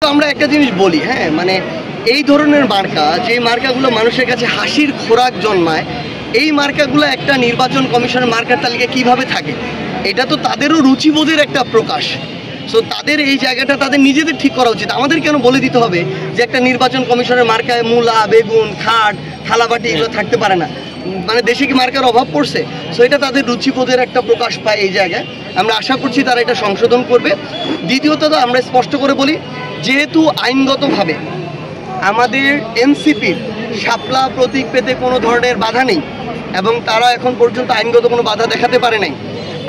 আমরা একটা জিনিস বলি, হ্যাঁ, মানে এই ধরনের মার্কা, যে মার্কাগুলো মানুষের কাছে হাসির খোরাক জন্মায়, এই মার্কাগুলো একটা নির্বাচন কমিশনের মার্কার তালিকায় কিভাবে থাকে, এটা তো তাদেরও রুচিবোধের একটা প্রকাশ। সো তাদের এই জায়গাটা তাদের নিজেদের ঠিক করা উচিত। আমাদের কেন বলে দিতে হবে যে একটা নির্বাচন কমিশনের মার্কায় মূলা, বেগুন, খাট, থালাবাটি এগুলো থাকতে পারে না? মানে দেশে কি মার্কার অভাব পড়ছে? সো এটা তাদের রুচিবোধের একটা প্রকাশ পায় এই জায়গায়। আমরা আশা করছি তারা এটা সংশোধন করবে। দ্বিতীয়ত আমরা স্পষ্ট করে বলি, যেহেতু আইনগতভাবে আমাদের এনসিপির শাপলা প্রতীক পেতে কোনো ধরনের বাধা নেই এবং তারা এখন পর্যন্ত আইনগত কোনো বাধা দেখাতে পারে নাই,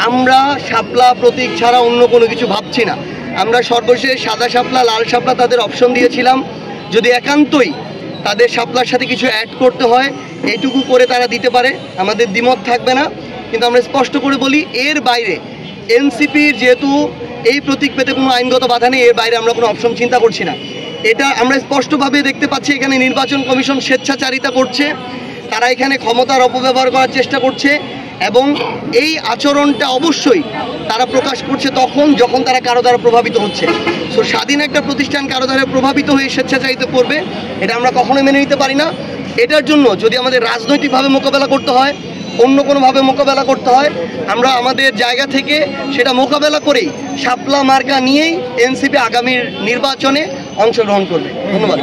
আমরা শাপলা প্রতীক ছাড়া অন্য কোনো কিছু ভাবছি না। আমরা সর্বশেষ সাদা শাপলা, লাল শাপলা তাদের অপশন দিয়েছিলাম, যদি একান্তই তাদের শাপলার সাথে কিছু অ্যাড করতে হয় এইটুকু করে তারা দিতে পারে, আমাদের দ্বিমত থাকবে না। কিন্তু আমরা স্পষ্ট করে বলি, এর বাইরে এনসিপির যেহেতু এই প্রতীক পেতে কোনো আইনগত বাধা নেই, এর বাইরে আমরা কোনো অপশন চিন্তা করছি না। এটা আমরা স্পষ্টভাবে দেখতে পাচ্ছি, এখানে নির্বাচন কমিশন স্বেচ্ছাচারিতা করছে, তারা এখানে ক্ষমতার অপব্যবহার করার চেষ্টা করছে এবং এই আচরণটা অবশ্যই তারা প্রকাশ করছে যখন তারা কারো দ্বারা প্রভাবিত হচ্ছে। সো স্বাধীন একটা প্রতিষ্ঠান কারো দ্বারা প্রভাবিত হয়ে স্বেচ্ছাচারিতা করবে, এটা আমরা কখনোই মেনে নিতে পারি না। এটার জন্য যদি আমাদের রাজনৈতিকভাবে মোকাবেলা করতে হয়, অন্য কোনোভাবে মোকাবেলা করতে হয়, আমরা আমাদের জায়গা থেকে সেটা মোকাবেলা করেই শাপলা মার্কা নিয়েই এনসিপি আগামীর নির্বাচনে অংশগ্রহণ করবে। ধন্যবাদ।